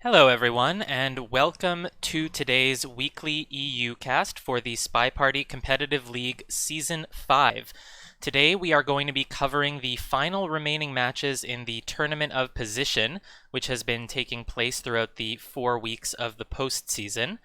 Hello, everyone, and welcome to today's weekly EU cast for the SpyParty Competitive League Season 5. Today, we are going to be covering the final remaining matches in the Tournament of Position, which has been taking place throughout the 4 weeks of the postseason.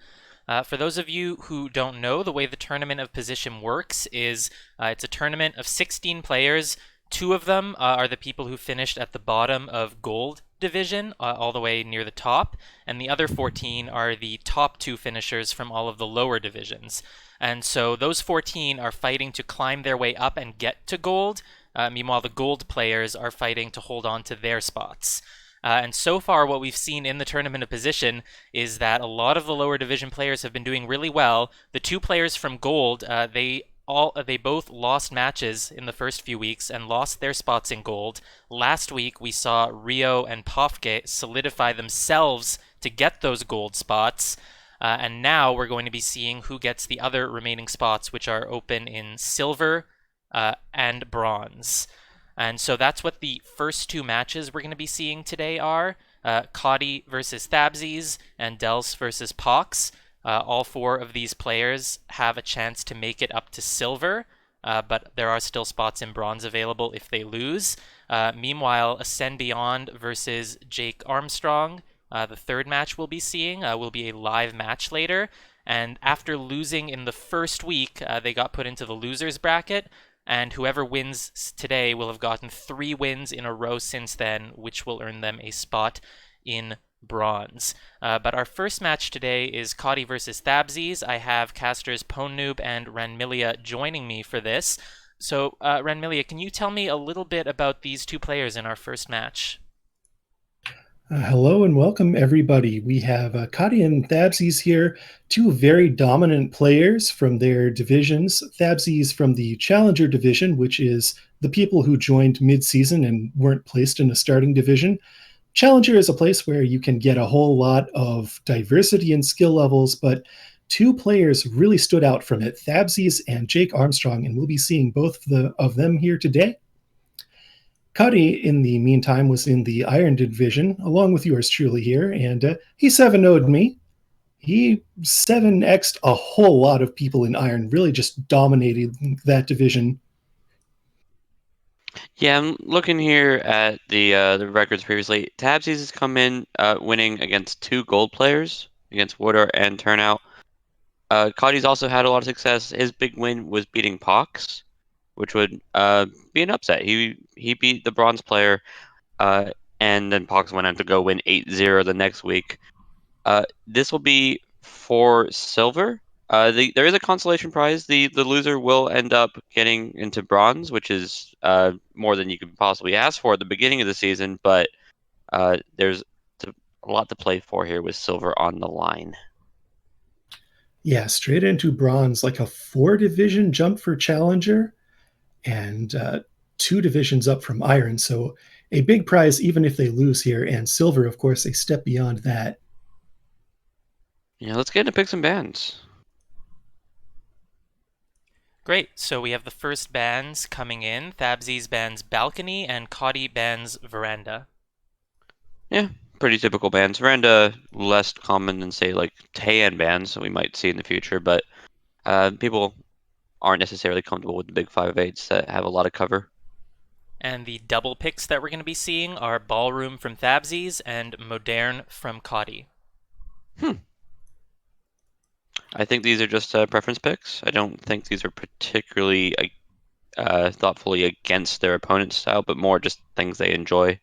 For those of you who don't know, the way the Tournament of Position works is it's a tournament of 16 players. Two of them are the people who finished at the bottom of Gold Division, all the way near the top, and the other 14 are the top two finishers from all of the lower divisions. And so those 14 are fighting to climb their way up and get to Gold. Meanwhile, the Gold players are fighting to hold on to their spots. And so far, what we've seen in the Tournament of Position is that a lot of the lower division players have been doing really well. The two players from Gold, they both lost matches in the first few weeks and lost their spots in Gold. Last week, we saw Rio and Pofke solidify themselves to get those Gold spots. And now we're going to be seeing who gets the other remaining spots, which are open in Silver and Bronze. And so that's what the first two matches we're going to be seeing today are. Kotte versus Tabsies and Dels versus Pox. All four of these players have a chance to make it up to Silver, but there are still spots in Bronze available if they lose. Meanwhile, Ascend Beyond versus Jake Armstrong, the third match we'll be seeing, will be a live match later. And after losing in the first week, they got put into the losers bracket. And whoever wins today will have gotten 3 wins in a row since then, which will earn them a spot in Bronze. But our first match today is Kotte versus Tabsies. I have casters Ponoob and Ranmilia joining me for this. So, Ranmilia, can you tell me a little bit about these two players in our first match? Hello and welcome, everybody. We have Kotte and Tabsies here, two very dominant players from their divisions. Tabsies from the Challenger division, which is the people who joined mid-season and weren't placed in a starting division. Challenger is a place where you can get a whole lot of diversity in skill levels, but two players really stood out from it, Tabsies and Jake Armstrong, and we'll be seeing both of them here today. Kotte, in the meantime, was in the Iron division, along with yours truly here, and he 7-0'd me. He 7x'd a whole lot of people in Iron, really just dominated that division. Yeah, I'm looking here at the records previously. Tabsies has come in winning against 2 gold players, against Woodar and Turnout. Cotty's also had a lot of success. His big win was beating Pox, which would be an upset. He beat the bronze player, and then Pox went on to go win 8-0 the next week. This will be for silver. There is a consolation prize. The loser will end up getting into bronze, which is more than you could possibly ask for at the beginning of the season. But there's a lot to play for here with silver on the line. Yeah, straight into bronze, like a 4 division jump for Challenger, and 2 divisions up from Iron. So a big prize, even if they lose here, and silver, of course, a step beyond that. Yeah, let's get into picks and bans. Great, so we have the first bans coming in. Tabsies bans Balcony and Kotte bans Veranda. Yeah, pretty typical bans. Veranda less common than say like Taean bans that we might see in the future, but people aren't necessarily comfortable with the big 5/8s that have a lot of cover. And the double picks that we're going to be seeing are Ballroom from Tabsies and Moderne from Kotte. I think these are just preference picks. I don't think these are particularly thoughtfully against their opponent's style, but more just things they enjoy.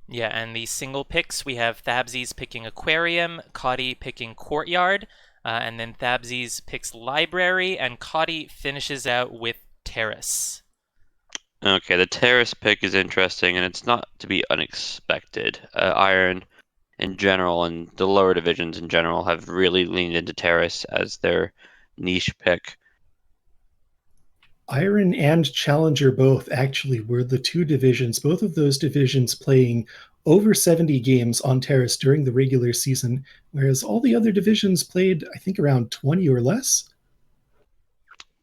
Yeah, and the single picks, we have Tabsies picking Aquarium, Kotte picking Courtyard, and then Tabsies picks Library, and Kotte finishes out with Terrace. Okay, the terrace pick is interesting, and it's not to be unexpected. Iron in general and the lower divisions in general have really leaned into terrace as their niche pick. Iron and Challenger both actually were the 2 divisions, both of those divisions playing over 70 games on Terrace during the regular season, whereas all the other divisions played, I think, around 20 or less.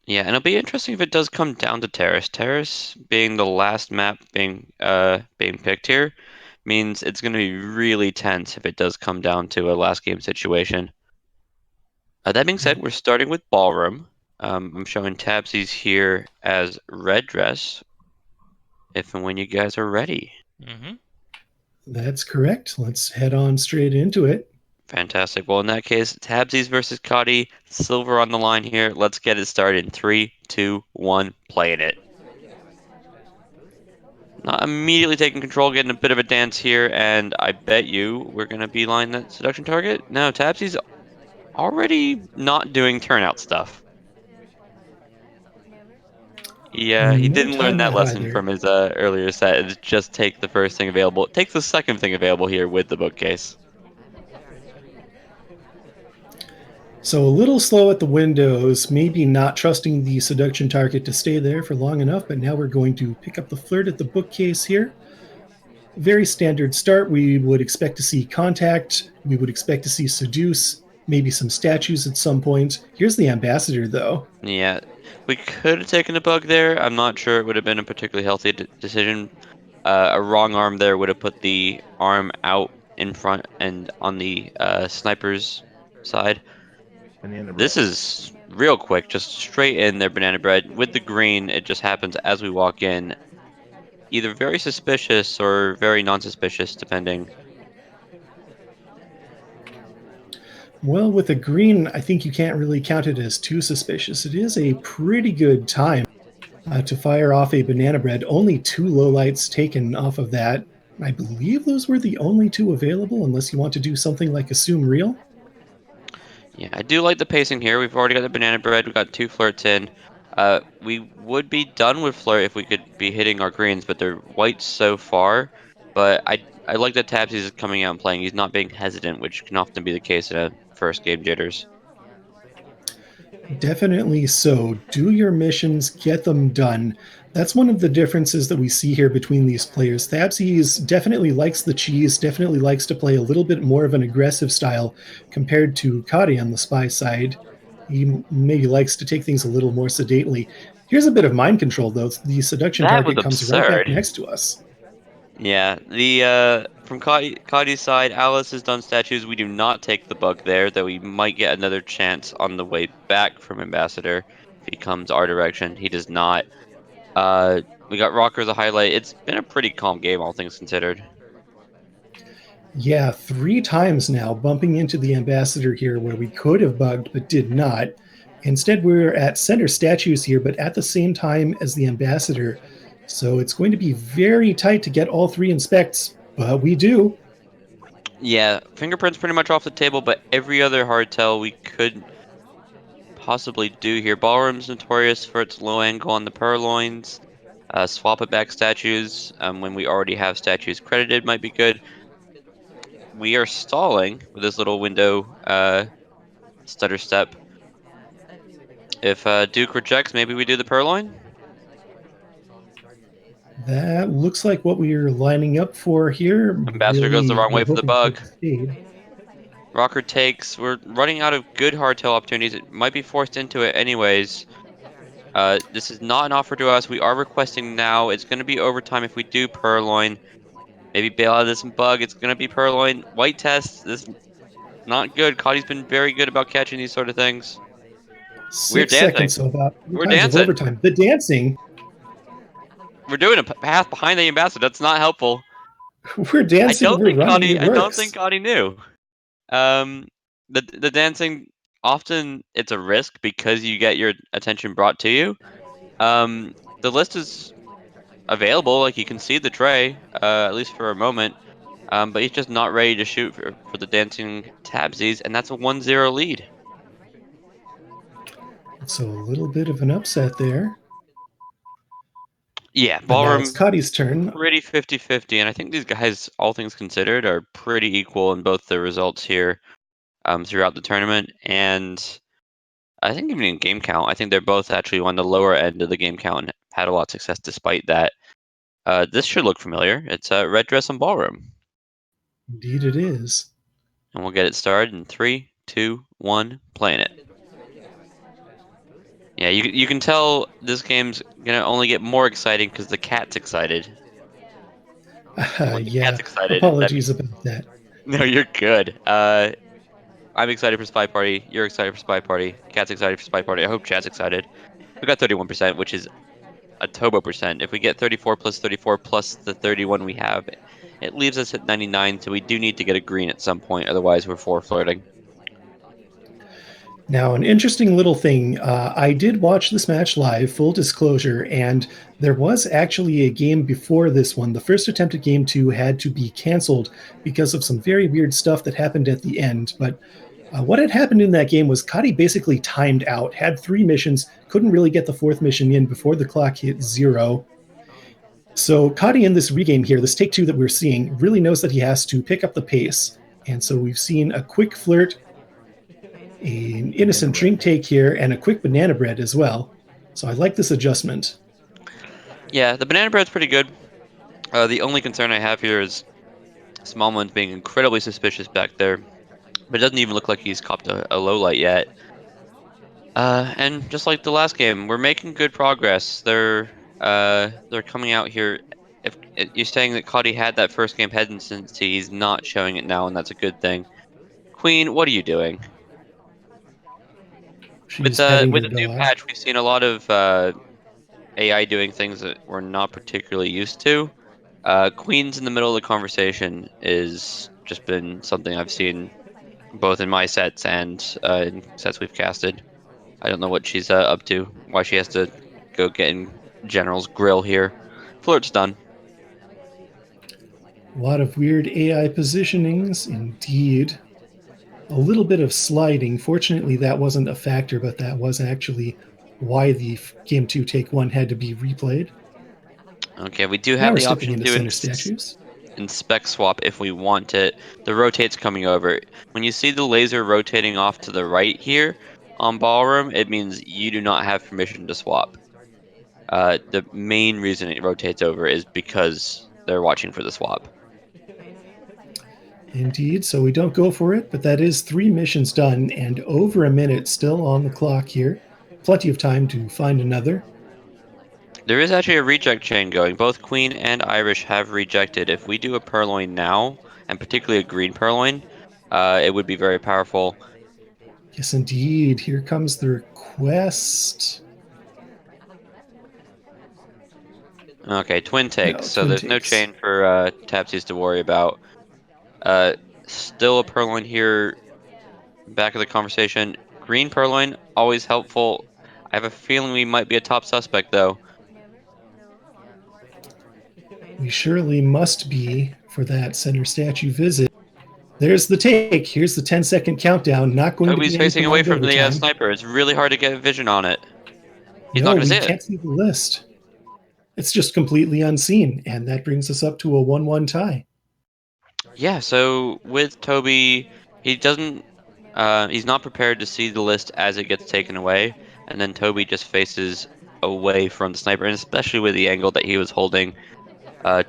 Yeah, and it'll be interesting if it does come down to terrace. Terrace being the last map being picked here means it's going to be really tense if it does come down to a last game situation. That being said, we're starting with Ballroom. I'm showing Tabsies here as Red Dress, if and when you guys are ready. Mm-hmm. That's correct. Let's head on straight into it. Fantastic. Well, in that case, Tabsies versus Kotte, silver on the line here. Let's get it started in 3, 2, 1, playing it. Not immediately taking control, getting a bit of a dance here, and I bet you we're going to beeline that seduction target. No, Tabsies already not doing turnout stuff. Yeah, he No didn't learn time to that hide lesson there. from his earlier set. It's just take the first thing available. It takes the second thing available here with the bookcase. So a little slow at the windows, maybe not trusting the seduction target to stay there for long enough, but now we're going to pick up the flirt at the bookcase here. Very standard start. We would expect to see contact. We would expect to see seduce, maybe some statues at some point. Here's the ambassador, though. Yeah, we could have taken a bug there. I'm not sure it would have been a particularly healthy decision. A wrong arm there would have put the arm out in front and on the sniper's side. This is real quick, just straight in there, banana bread. With the green, it just happens as we walk in. Either very suspicious or very non-suspicious, depending. Well, with a green, I think you can't really count it as too suspicious. It is a pretty good time to fire off a banana bread. Only 2 lowlights taken off of that. I believe those were the only 2 available, unless you want to do something like assume real. Yeah, I do like the pacing here. We've already got the banana bread. We've got 2 flirts in. We would be done with flirt if we could be hitting our greens, but they're white so far. But I like that Tabsies is coming out and playing. He's not being hesitant, which can often be the case in a first game jitters. Definitely so. Do your missions, get them done. That's one of the differences that we see here between these players. Thabsies definitely likes the cheese, definitely likes to play a little bit more of an aggressive style compared to Kotte on the spy side. He maybe likes to take things a little more sedately. Here's a bit of mind control, though. The seduction That was target comes right back absurd. next to us. Yeah, the from Coddy's side, Alice has done statues. We do not take the bug there, though we might get another chance on the way back from Ambassador if he comes our direction. He does not. We got Rocker the highlight. It's been a pretty calm game, all things considered. Yeah, 3 times now bumping into the ambassador here where we could have bugged but did not. Instead, we're at center statues here, but at the same time as the ambassador. So it's going to be very tight to get all 3 inspects, but we do. Yeah, fingerprints pretty much off the table, but every other hardtail we could possibly do here. Ballroom's notorious for its low angle on the purloins. Swap it back statues when we already have statues credited might be good. We are stalling with this little window stutter step. If Duke rejects, maybe we do the purloin. That looks like what we are lining up for here. Ambassador goes the Really, wrong way we're for the hoping for bug. the spade. Rocker takes. We're running out of good hardtail opportunities. It might be forced into it anyways. This is not an offer to us. We are requesting now. It's going to be overtime if we do purloin. Maybe bail out of this and bug. It's going to be purloin. White test. This is not good. Cotty's been very good about catching these sort of things. We're 6 seconds, dancing. so about 3 We're times of dancing. overtime. The dancing, We're doing a path behind the ambassador. That's not helpful. we're dancing, we're running, it I don't think works. Cotty knew. Um, the dancing often it's a risk because you get your attention brought to you. The list is available, like you can see the tray, at least for a moment. But he's just not ready to shoot for the dancing tabsies, and that's a 1-0 lead. So a little bit of an upset there. Yeah, But now it's ballroom Cuddy's turn. pretty 50-50, and I think these guys, all things considered, are pretty equal in both the results here throughout the tournament, and I think even in game count, I think they're both actually on the lower end of the game count and had a lot of success despite that. This should look familiar. It's Red Dress and Ballroom. Indeed, it is. And we'll get it started in 3, 2, 1, playing it. Yeah, you can tell this game's gonna only get more exciting because the cat's excited. When the Yeah, cat's excited, that apologies means about that. no, you're good. I'm excited for Spy Party. You're excited for Spy Party. Cat's excited for Spy Party. I hope Chat's excited. We got 31%, which is a Tobo percent. If we get 34 plus 34 plus the 31 we have, it leaves us at 99. So we do need to get a green at some point. Otherwise, we're four flirting. Now, an interesting little thing. I did watch this match live, full disclosure, and there was actually a game before this one. The first attempt at game two had to be canceled because of some very weird stuff that happened at the end. But what had happened in that game was Kotte basically timed out, had three missions, couldn't really get the fourth mission in before the clock hit zero. So Kotte in this regame here, this take two that we're seeing, really knows that he has to pick up the pace. And so we've seen a quick flirt, an innocent drink take here, and a quick banana bread as well. So I like this adjustment. Yeah, the banana bread's pretty good. The only concern I have here is Smallman's being incredibly suspicious back there, but it doesn't even look like he's copped a low light yet. And just like the last game, we're making good progress. They're coming out here. If you're saying that Cody had that first game hesitancy, he's not showing it now, and that's a good thing. Queen, what are you doing? She's petting With her a new dog. patch, we've seen a lot of AI doing things that we're not particularly used to. Queens in the middle of the conversation is just been something I've seen both in my sets and in sets we've casted. I don't know what she's up to, why she has to go get in General's grill here. Flirt's done. A lot of weird AI positionings, indeed. A little bit of sliding. Fortunately, that wasn't a factor, but that was actually why the game two take one had to be replayed. Okay, we do Now have we're the stepping option into to center statues. inspect swap if we want it. The rotate's coming over. When you see the laser rotating off to the right here on Ballroom, it means you do not have permission to swap. The main reason it rotates over is because they're watching for the swap. Indeed, so we don't go for it, but that is three missions done and over a minute still on the clock here. Plenty of time to find another. There is actually a reject chain going. Both Queen and Irish have rejected. If we do a Purloin now, and particularly a green Purloin, it would be very powerful. Yes, indeed. Here comes the request. Okay, twin takes, No, so twin there's no takes. chain for Tabsies to worry about. Uh, Still a Purloin here, back of the conversation. Green Purloin, always helpful. I have a feeling we might be a top suspect, though. We surely must be for that center statue visit. There's the take. Here's the 10-second countdown. Not going to Toby's be any facing away prolonged from the overtime. sniper. It's really hard to get vision on it. He's not No, going to we see it. can't see the list. It's just completely unseen, and that brings us up to a 1-1 tie. Yeah, so with Toby, he doesn't he's not prepared to see the list as it gets taken away, and then Toby just faces away from the sniper, and especially with the angle that he was holding,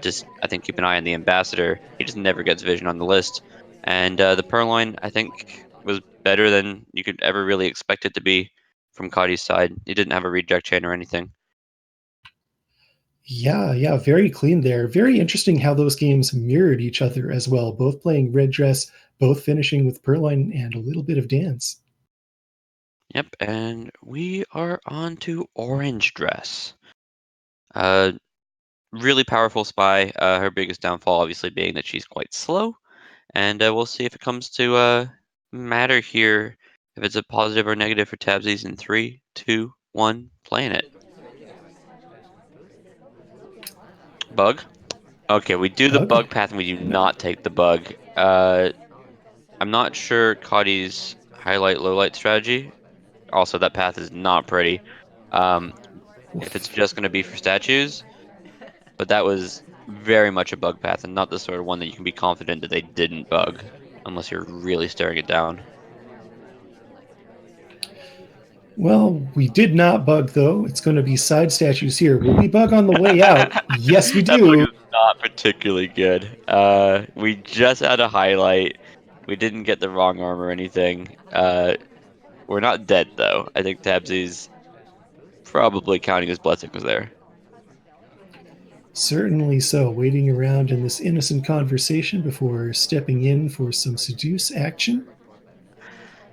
just I think keep an eye on the ambassador. He just never gets vision on the list. And the Purloin, I think, was better than you could ever really expect it to be from Coddy's side. He didn't have a reject chain or anything. Yeah, very clean there. Very interesting how those games mirrored each other as well, both playing red dress, both finishing with Purloin and a little bit of dance. Yep, and we are on to Orange Dress. Uh, Really powerful spy. Her biggest downfall, obviously, being that she's quite slow. And we'll see if it comes to matter here, if it's a positive or negative for Tabsies in three, two, one, playing it. Bug. Okay, we do the Bug? bug path and we do No. not take the bug. I'm not sure Coddy's highlight lowlight strategy. Also, that path is not pretty. Um, if it's just going to be for statues, but that was very much a bug path and not the sort of one that you can be confident that they didn't bug unless you're really staring it down. Well, we did not bug though. It's going to be side statues here. Will we bug on the way out? Yes, we That bug do. is not particularly good. We just had a highlight. We didn't get the wrong arm or anything. We're not dead though. I think Tabsy's probably counting his blessings there. Certainly so, waiting around in this innocent conversation before stepping in for some seduce action.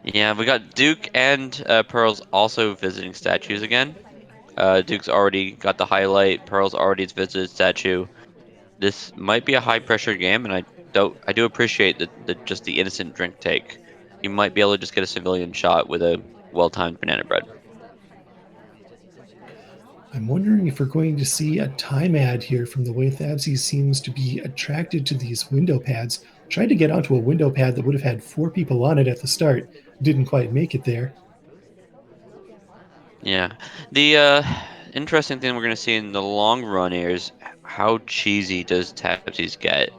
Yeah, we got Duke and Pearl's also visiting statues again. Duke's already got the highlight. Pearl's already visited statue. This might be a high pressure game, and I do appreciate the just the innocent drink take. You might be able to just get a civilian shot with a well timed banana bread. I'm wondering if we're going to see a time ad here from the way Tabsies seems to be attracted to these window pads. Tried to get onto a window pad that would have had 4 people on it at the start. Didn't quite make it there. Yeah, the interesting thing we're gonna see in the long run here is how cheesy does Tabsies get.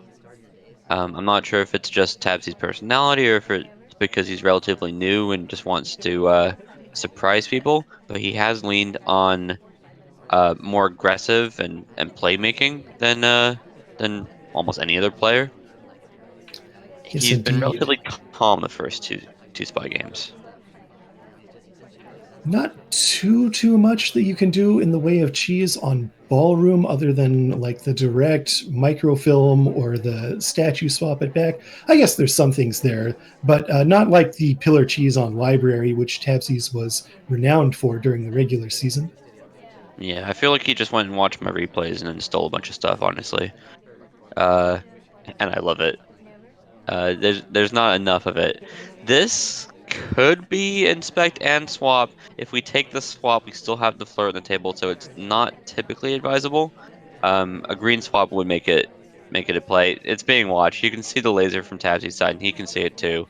I'm not sure if it's just Tabsies' personality or if it's because he's relatively new and just wants to surprise people, but he has leaned on more aggressive and playmaking than almost any other player. Yes, He's been indeed. relatively calm the first two spy games. Not too much that you can do in the way of cheese on ballroom other than like the direct microfilm or the statue swap it back. I guess there's some things there, but not like the pillar cheese on library, which Tabsies was renowned for during the regular season. Yeah, I feel like he just went and watched my replays and then stole a bunch of stuff, honestly. Uh, and I love it. There's not enough of it. This could be inspect and swap. If we take the swap, we still have the flirt on the table, so it's not typically advisable. A green swap would make it a play. It's being watched. You can see the laser from Tabsy's side, and he can see it too.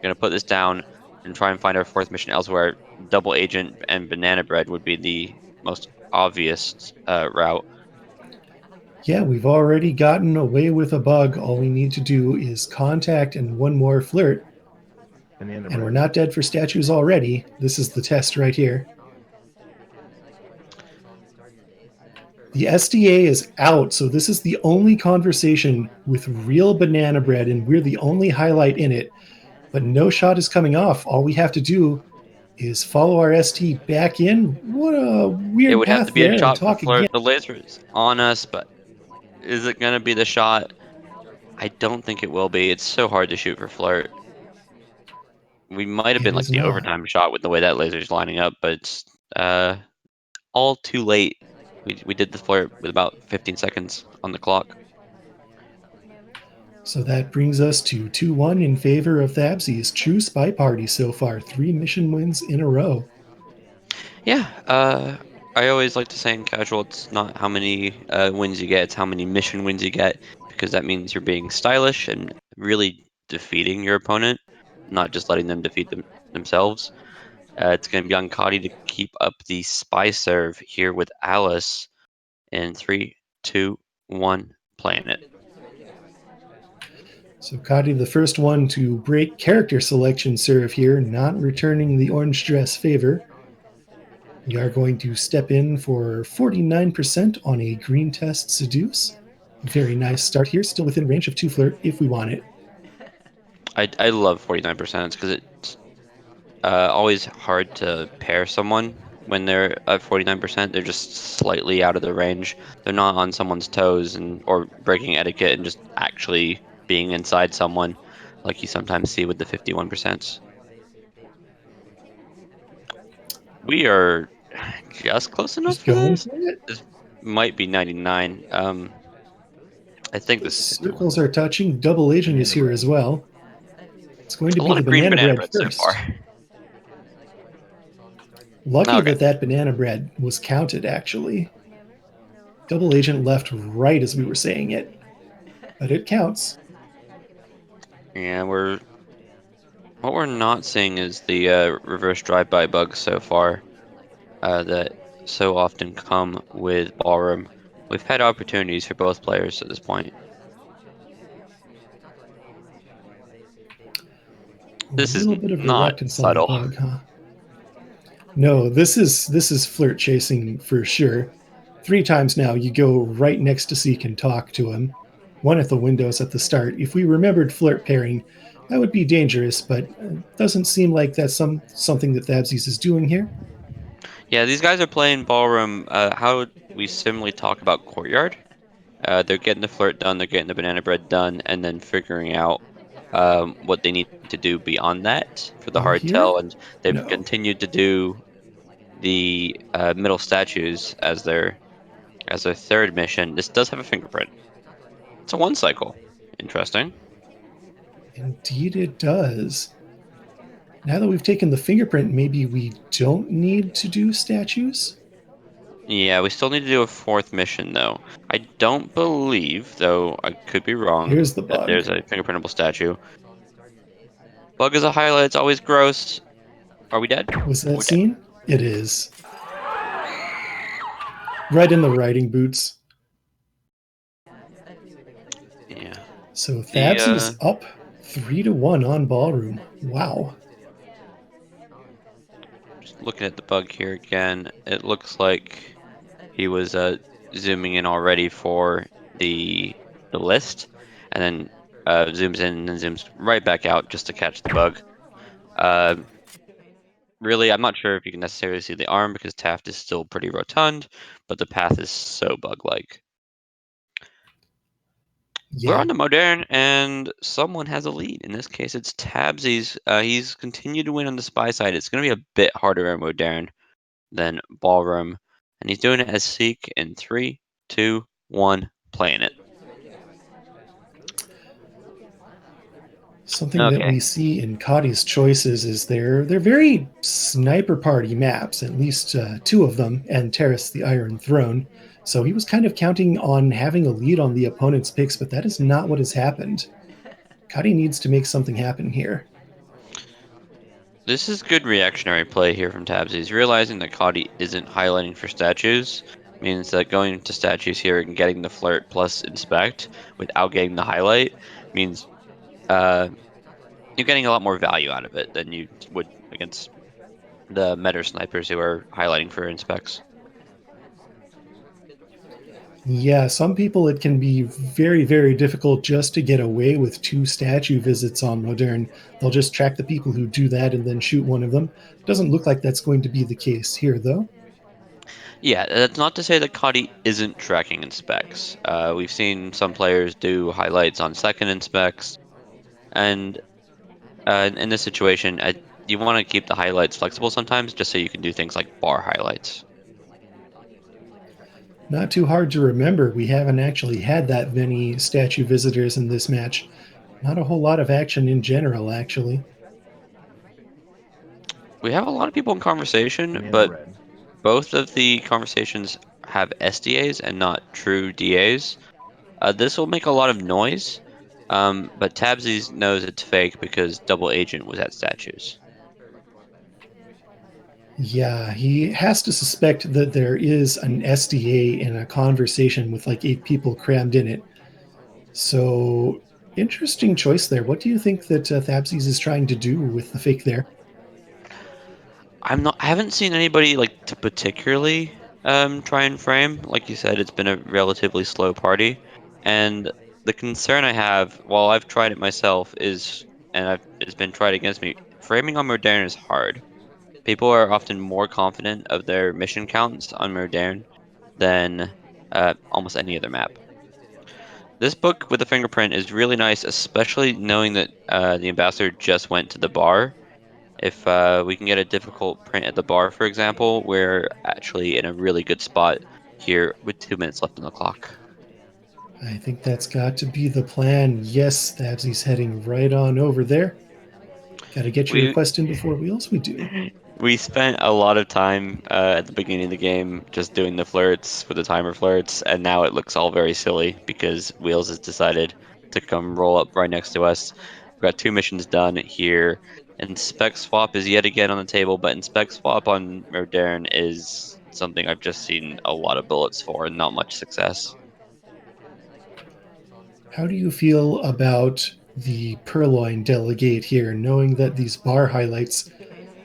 Gonna put this down and try and find our fourth mission elsewhere. Double agent and banana bread would be the most obvious route. Yeah, we've already gotten away with a bug. All we need to do is contact and one more flirt, Banana and we're bread. not dead for statues already. This is the test right here. The SDA is out, so this is the only conversation with real banana bread, and we're the only highlight in it. But no shot is coming off. All we have to do is follow our ST back in. What a It weird would have to path be a there, and shot from talk again. flirt. The laser is on us, but is it gonna be the shot? I don't think it will be. It's so hard to shoot for flirt. We might have It been like is the not. overtime shot with the way that laser's lining up, but it's all too late. We did the flirt with about 15 seconds on the clock. So that brings us to 2-1 in favor of Thabsies. True spy party so far. 3 mission wins in a row. Yeah, I always like to say in casual, it's not how many wins you get, it's how many mission wins you get, because that means you're being stylish and really defeating your opponent, not just letting them defeat themselves. It's going to be on Kotte to keep up the spy serve here with Alice in 3, 2, 1, playing it. So Kadi, the first one to break character selection serve here, not returning the orange dress favor. We are going to step in for 49% on a green test seduce. Very nice start here, still within range of 2 flirt if we want it. I love 49% because it's always hard to pair someone when they're at 49%. They're just slightly out of the range. They're not on someone's toes and or breaking etiquette and just actually being inside someone like you sometimes see with the 51%. We are just close enough Just for going this. for it. This might be 99. I think The this is 51. circles are touching. Double agent is Banana here bread. as well. It's going to A be lot the of green banana banana bread bread so far. first. Lucky Okay. that that banana bread was counted, actually. Double agent left right as we were saying it, but it counts. Yeah, what we're not seeing is the reverse drive-by bugs so far that so often come with ballroom. We've had opportunities for both players at this point. A This is little bit of not reluctance on the subtle. bug, huh? No, this is flirt chasing for sure. 3 times now, you go right next to Seek and talk to him. One at the windows at the start. If we remembered flirt pairing, that would be dangerous, but doesn't seem like that's something that Thabsies is doing here. Yeah, these guys are playing ballroom. How would we similarly talk about courtyard? They're getting the flirt done, they're getting the banana bread done, and then figuring out what they need to do beyond that for the In here? hardtail, and they've No. continued to do the middle statues as their third mission. This does have a fingerprint. It's a one cycle. Interesting. Indeed, it does. Now that we've taken the fingerprint, maybe we don't need to do statues? Yeah, we still need to do a fourth mission though. I don't believe, though I could be wrong, Here's the that bug. there's a fingerprintable statue. Bug is a highlight. It's always gross. Are we dead? Was that We're dead. scene? It is. Right in the riding boots. Yeah. So The Thabsy's up 3-1 on Ballroom. Wow. just looking at the bug here again, it looks like he was zooming in already for the list, and then zooms in and zooms right back out just to catch the bug. Uh, Really, I'm not sure if you can necessarily see the arm because Taft is still pretty rotund, but the path is so bug-like. We're Yeah, on to Modern, and someone has a lead. In this case, it's Tabsies. He's continued to win on the spy side. It's going to be a bit harder at Modern than Ballroom, and he's doing it as Seek in 3, 2, 1, playing it. something that Okay. we see in Cotte's choices is they're very sniper party maps, at least two of them, and Terrace the Iron Throne. So he was kind of counting on having a lead on the opponent's picks, but that is not what has happened. Kotte needs to make something happen here. This is good reactionary play here from Tabsies. Realizing that Kotte isn't highlighting for statues means that going to statues here and getting the flirt plus inspect without getting the highlight means uh, you're getting a lot more value out of it than you would against the meta snipers who are highlighting for inspects. Yeah, some people it can be very, very difficult just to get away with two statue visits on Modern. They'll just track the people who do that and then shoot one of them. Doesn't look like that's going to be the case here, though. Yeah, that's not to say that Kotte isn't tracking inspects. We've seen some players do highlights on second inspects, and in this situation, you want to keep the highlights flexible sometimes, just so you can do things like bar highlights. Not too hard to remember. We haven't actually had that many statue visitors in this match. Not a whole lot of action in general, actually. We have a lot of people in conversation, but both of the conversations have SDAs and not true DAs. This will make a lot of noise, but Tabsies knows it's fake because Double Agent was at statues. Yeah, he has to suspect that there is an SDA in a conversation with like 8 people crammed in it. So, interesting choice there. What do you think that Thabsies is trying to do with the fake there? I haven't seen anybody like to particularly try and frame. Like you said, it's been a relatively slow party, and the concern I have, while I've tried it myself, it's been tried against me. Framing on Modern is hard. People are often more confident of their mission counts on Modern than almost any other map. This book with the fingerprint is really nice, especially knowing that the ambassador just went to the bar. If we can get a difficult print at the bar, for example, we're actually in a really good spot here with 2 minutes left on the clock. I think that's got to be the plan. Yes, Thabsie's heading right on over there. Got to get your We request in before Wheels. We do. we spent a lot of time at the beginning of the game just doing the flirts with the timer flirts, and now it looks all very silly because Wheels has decided to come roll up right next to us. We've got 2 missions done here. Inspect swap is yet again on the table, but inspect swap on Modern is something I've just seen a lot of bullets for and not much success. How do you feel about the Purloin delegate here, knowing that these bar highlights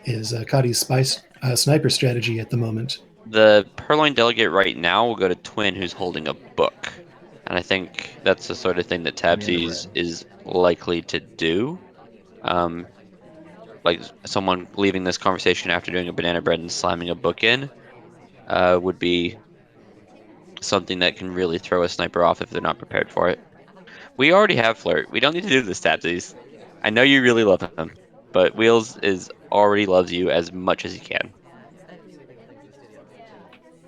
is Kadi's sniper strategy at the moment? The Purloin delegate right now will go to Twin, who's holding a book. And I think that's the sort of thing that Tabsies is likely to do. Um, like someone leaving this conversation after doing a banana bread and slamming a book in would be something that can really throw a sniper off if they're not prepared for it. We already have Flirt. We don't need to do this, Tabsies. I know you really love him, but Wheels is already loves you as much as he can.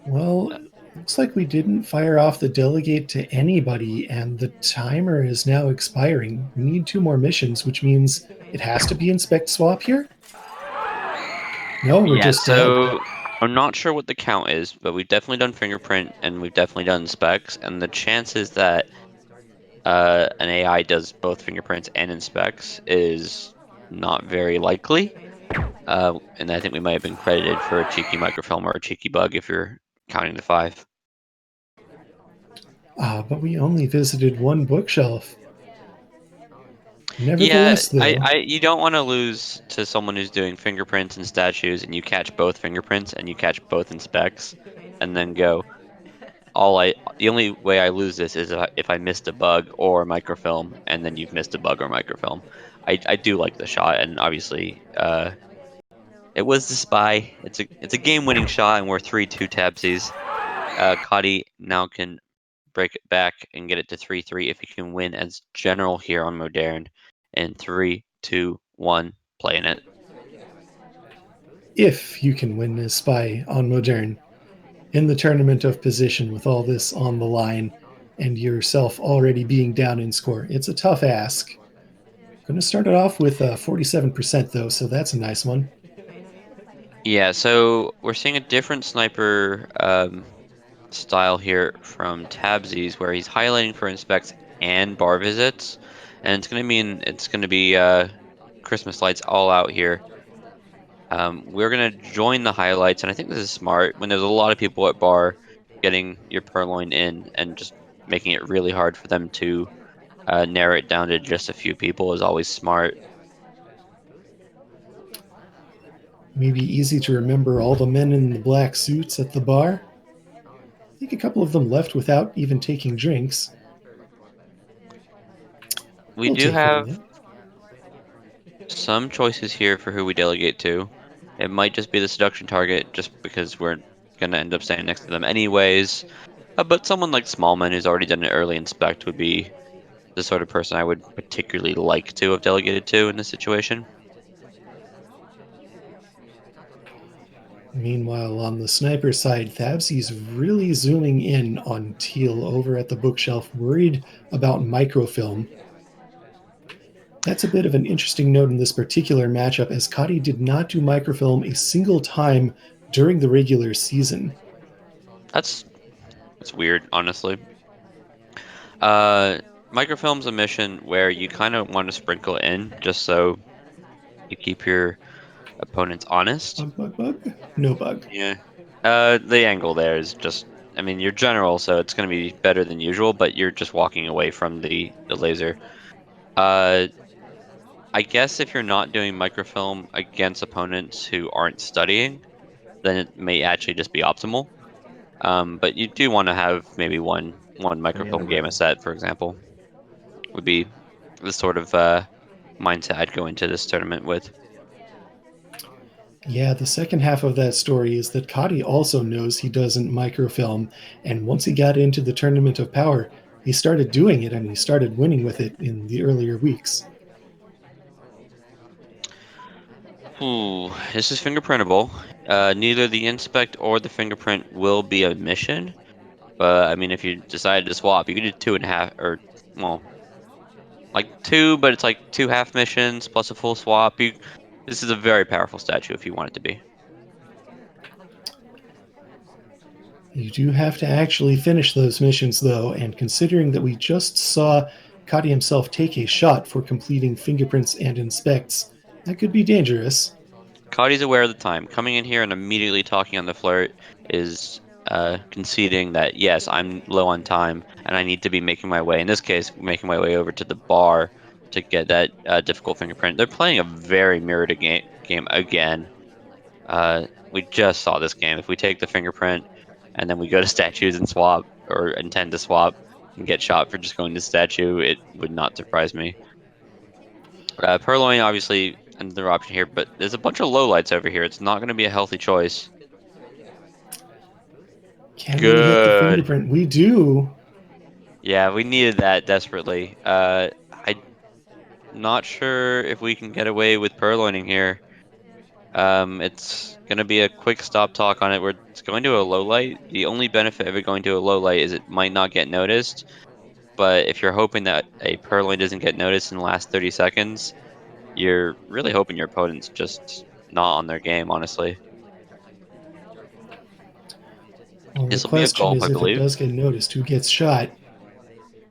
Well, looks like we didn't fire off the delegate to anybody, and the timer is now expiring. We need two more missions, which means it has to be inspect swap here? No, we're Yeah, just dead. so I'm not sure what the count is, but we've definitely done fingerprint and we've definitely done specs, and the chances that an AI does both fingerprints and inspects is not very likely. And I think we might have been credited for a cheeky microfilm or a cheeky bug if you're counting to five. But we only visited one bookshelf. Yeah, Nevertheless, though, you don't want to lose to someone who's doing fingerprints and statues, and you catch both fingerprints and you catch both inspects, and then go. The only way I lose this is if I missed a bug or microfilm, and then you've missed a bug or microfilm. I do like the shot, and obviously, it was the spy. It's a game-winning shot, and we're 3-2 Tabsies. Kotte now can break it back and get it to 3-3 if he can win as general here on Modern. In 3, 2, 1, playing it. if you can win as spy on Modern in the tournament of position with all this on the line and yourself already being down in score, it's a tough ask. Going to start it off with 47% though, so that's a nice one. Yeah, so we're seeing a different sniper style here from Tabsies, where he's highlighting for inspects and bar visits, and it's going to be Christmas lights all out here. We're going to join the highlights, and I think this is smart. When there's a lot of people at bar, getting your purloin in and just making it really hard for them to narrow it down to just a few people is always smart. Maybe easy to remember all the men in the black suits at the bar. I think a couple of them left without even taking drinks. We We'll do take one have though. some choices here for who we delegate to. It might just be the seduction target, just because we're gonna end up standing next to them anyways. But someone like Smallman, who's already done an early inspect, would be the sort of person I would particularly like to have delegated to in this situation. Meanwhile, on the sniper side, Thabsy's really zooming in on Teal over at the bookshelf, worried about microfilm. That's a bit of an interesting note in this particular matchup, as Kotte did not do microfilm a single time during the regular season. That's that's weird, honestly. Uh, Microfilm's a mission where you kind of want to sprinkle in just so you keep your opponents honest. Bug, bug, bug. No bug. Yeah. The angle there is just, I mean, you're general, so it's going to be better than usual, but you're just walking away from the laser. Uh, I guess if you're not doing microfilm against opponents who aren't studying, then it may actually just be optimal. But you do want to have maybe one microfilm game a set, for example, would be the sort of mindset I'd go into this tournament with. Yeah, the second half of that story is that Kotte also knows he doesn't microfilm, and once he got into the Tournament of Power, he started doing it and he started winning with it in the earlier weeks. Ooh, this is fingerprintable. Neither the inspect or the fingerprint will be a mission. But I mean, if you decided to swap, you could do 2.5, or well, like two, but it's like two half missions plus a full swap. This is a very powerful statue if you want it to be. You do have to actually finish those missions, though, and considering that we just saw Kotte himself take a shot for completing fingerprints and inspects, that could be dangerous. Kotte's aware of the time. Coming in here and immediately talking on the flirt is conceding that yes, I'm low on time and I need to be making my way. In this case, making my way over to the bar to get that difficult fingerprint. They're playing a very mirrored game again. We just saw this game. If we take the fingerprint and then we go to statues and swap or intend to swap and get shot for just going to statue, it would not surprise me. Purloin, obviously, another option here, but there's a bunch of lowlights over here. It's not going to be a healthy choice. Can we hit the Good. fingerprint? We do. Yeah, we needed that desperately. I'm not sure if we can get away with purloining here. It's gonna be a quick stop talk on it. It's going to a low light. The only benefit of it going to a low light is it might not get noticed. But if you're hoping that a purloin doesn't get noticed in the last 30 seconds, you're really hoping your opponent's just not on their game, honestly. Well, the This will be a question gulp, I is if it believe. does get noticed, who gets shot?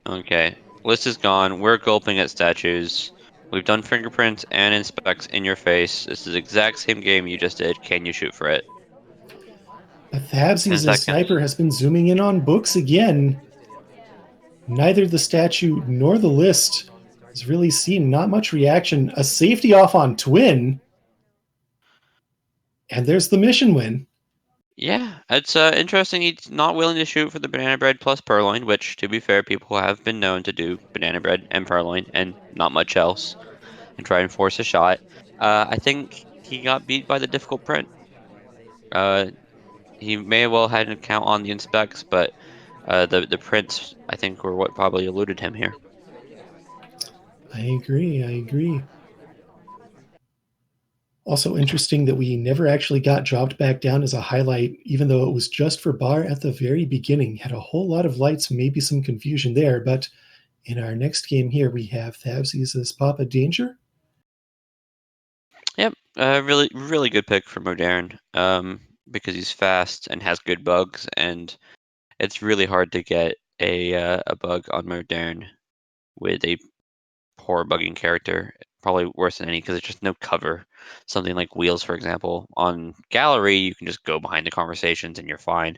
Okay. List is gone. We're gulping at statues. We've done fingerprints and inspects in your face. This is the exact same game you just did. Can you shoot for it? But 10 Tabsies' seconds. sniper has been zooming in on books again. Neither the statue nor the list has really seen not much reaction. A safety off on Twin, and there's the mission win. Yeah, it's interesting he's not willing to shoot for the banana bread plus purloin, which, to be fair, people have been known to do banana bread and purloin and not much else and try and force a shot. I think he got beat by the difficult print. Uh, he may have well had an account on the inspects, but the prints, I think, were what probably eluded him here. I agree. I agree. Also interesting that we never actually got dropped back down as a highlight, even though it was just for bar at the very beginning. Had a whole lot of lights, maybe some confusion there. But in our next game here, we have Tabsies as Papa Danger. Yep, really, really good pick for Modern, because he's fast and has good bugs, and it's really hard to get a bug on Modern with a poor bugging character. Probably worse than any because there's just no cover. Something like Wheels, for example, on Gallery, you can just go behind the conversations and you're fine.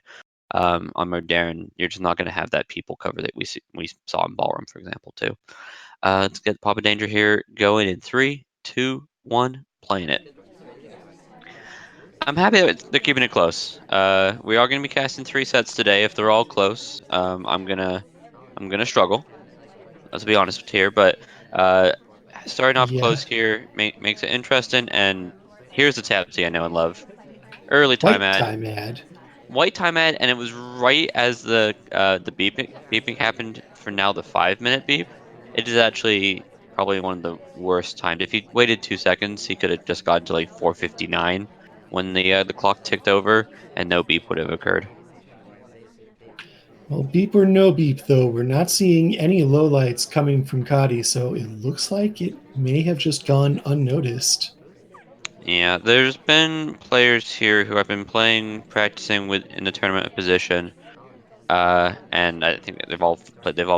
On Modern, you're just not going to have that people cover that we saw in Ballroom, for example, too. Let's get Papa Danger here going in 3, 2, 1, playing it. I'm happy that they're keeping it close. We are going to be casting 3 sets today. If they're all close, I'm gonna struggle. Let's be honest here, but uh, starting off Yeah. close here makes it interesting. And here's the Tabsy I know and love. Early time White ad, time ad. white time ad, and it was right as the beeping happened for now the 5 minute beep. It is actually probably one of the worst times. If he waited 2 seconds, he could have just gotten to like 4:59 when the clock ticked over, and no beep would have occurred. Well, beep or no beep, though, we're not seeing any lowlights coming from Kotte, so it looks like it may have just gone unnoticed. Yeah, there's been players here who have been practicing with in the tournament position, and I think they've all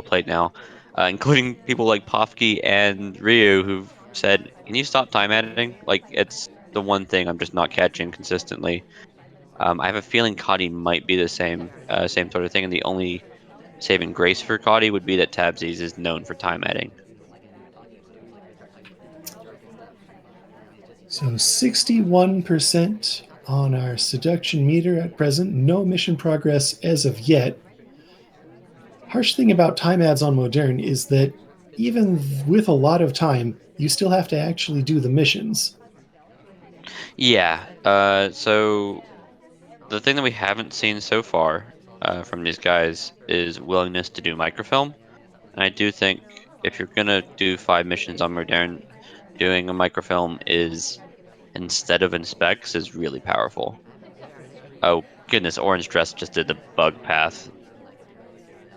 played now, including people like Pofke and Ryu who've said, "Can you stop time editing? Like it's the one thing I'm just not catching consistently." I have a feeling Cotty might be the same sort of thing, and the only saving grace for Cotty would be that Tabsies is known for time editing. So 61% on our seduction meter at present. No mission progress as of yet. Harsh thing about time ads on Modern is that even with a lot of time, you still have to actually do the missions. Yeah, so the thing that we haven't seen so far from these guys is willingness to do microfilm. And I do think if you're gonna do 5 missions on Modern, doing a microfilm is instead of inspects is really powerful. Oh goodness, Orange Dress just did the bug path.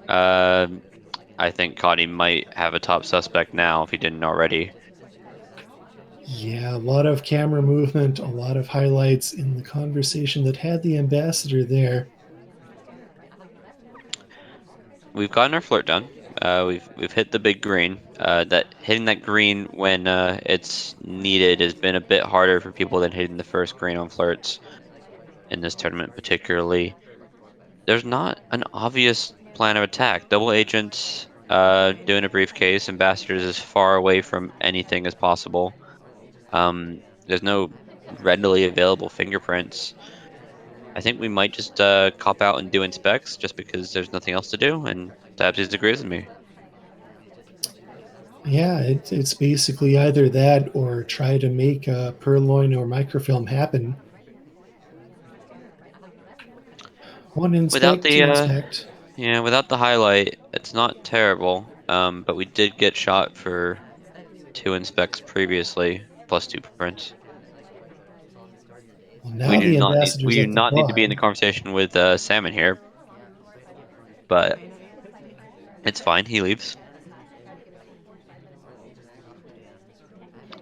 Um, I think Cotty might have a top suspect now if he didn't already. Yeah, a lot of camera movement, a lot of highlights in the conversation that had the ambassador there. We've gotten our flirt done. We've hit the big green. That hitting that green when it's needed has been a bit harder for people than hitting the first green on flirts in this tournament, particularly. There's not an obvious plan of attack. Double agents doing a briefcase. Ambassadors as far away from anything as possible. There's no readily available fingerprints. I think we might just cop out and do inspects just because there's nothing else to do, and Tabsies agrees with me. Yeah, it's basically either that or try to make purloin or microfilm happen. One Without inspect, two the inspect. yeah, without the highlight, it's not terrible. But we did get shot for 2 inspects previously, plus 2 prints. Well, We now do the not need ambassador's we do at the not need to be in the bottom. conversation with Salmon here, but it's fine. He leaves.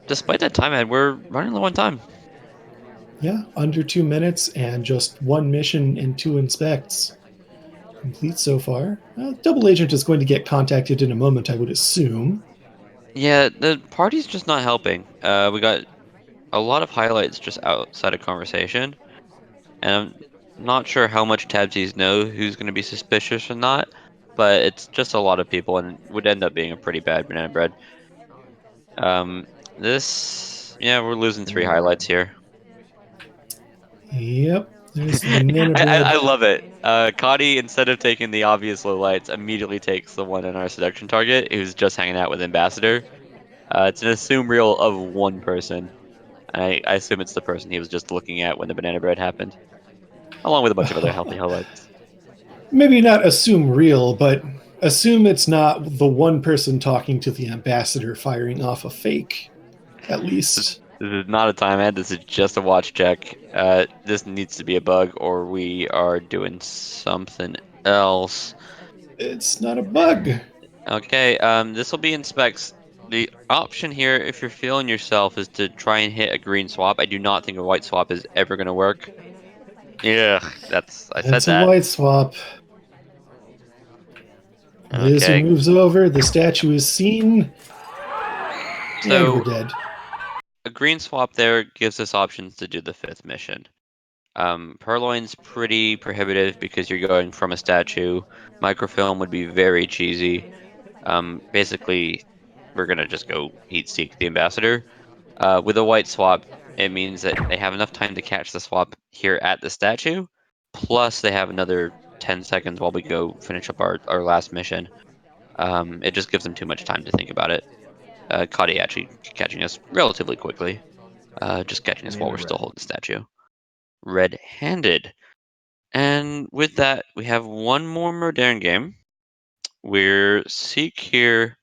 Despite that time ad, we're running low on time. Yeah, under 2 minutes and just one mission and two inspects complete so far. Double Agent is going to get contacted in a moment, I would assume. Yeah, the party's just not helping. We got a lot of highlights just outside of conversation, and I'm not sure how much Tabsies know who's going to be suspicious or not, but it's just a lot of people and would end up being a pretty bad banana bread. Um, yeah, we're losing 3 highlights here. Yep, there's the banana I bread. love it. Kotte, instead of taking the obvious low lights, immediately takes the one in our seduction target, who's just hanging out with Ambassador. It's an assume reel of one person. I assume it's the person he was just looking at when the banana bread happened, along with a bunch of other healthy highlights. Maybe not assume real, but assume it's not the one person talking to the ambassador firing off a fake, at least. This is not a time ad. This is just a watch check. This needs to be a bug, or we are doing something else. It's not a bug. Okay, this will be in specs. The option here, if you're feeling yourself, is to try and hit a green swap. I do not think a white swap is ever going to work. Yeah, I said It's a that. white swap. Lizzie Okay, moves over, the statue is seen, and we're so dead. a green swap there gives us options to do the 5th mission. Purloin's pretty prohibitive because you're going from a statue. Microfilm would be very cheesy. Basically, we're gonna just go heat seek the ambassador. With a white swap, it means that they have enough time to catch the swap here at the statue, plus they have another 10 seconds while we go finish up our last mission. It just gives them too much time to think about it. Kotte actually catching us relatively quickly, just catching us while we're still holding the statue. Red-handed. And with that, we have one more modern game. We're Seek here.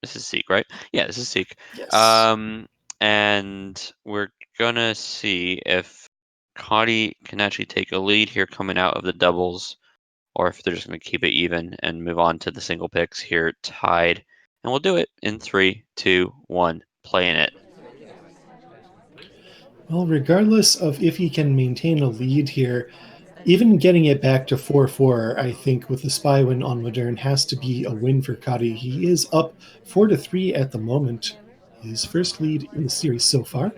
This is Seek, right? Yeah, this is Seek. Yes. Um, and we're gonna see if Kotte can actually take a lead here coming out of the doubles, or if they're just gonna keep it even and move on to the single picks here tied. And we'll do it in 3, 2, 1, playing it. Well, regardless of if he can maintain a lead here, even getting it back to 4-4, I think, with the spy win on Modern has to be a win for Kotte. He is up 4-3 at the moment. His first lead in the series so far.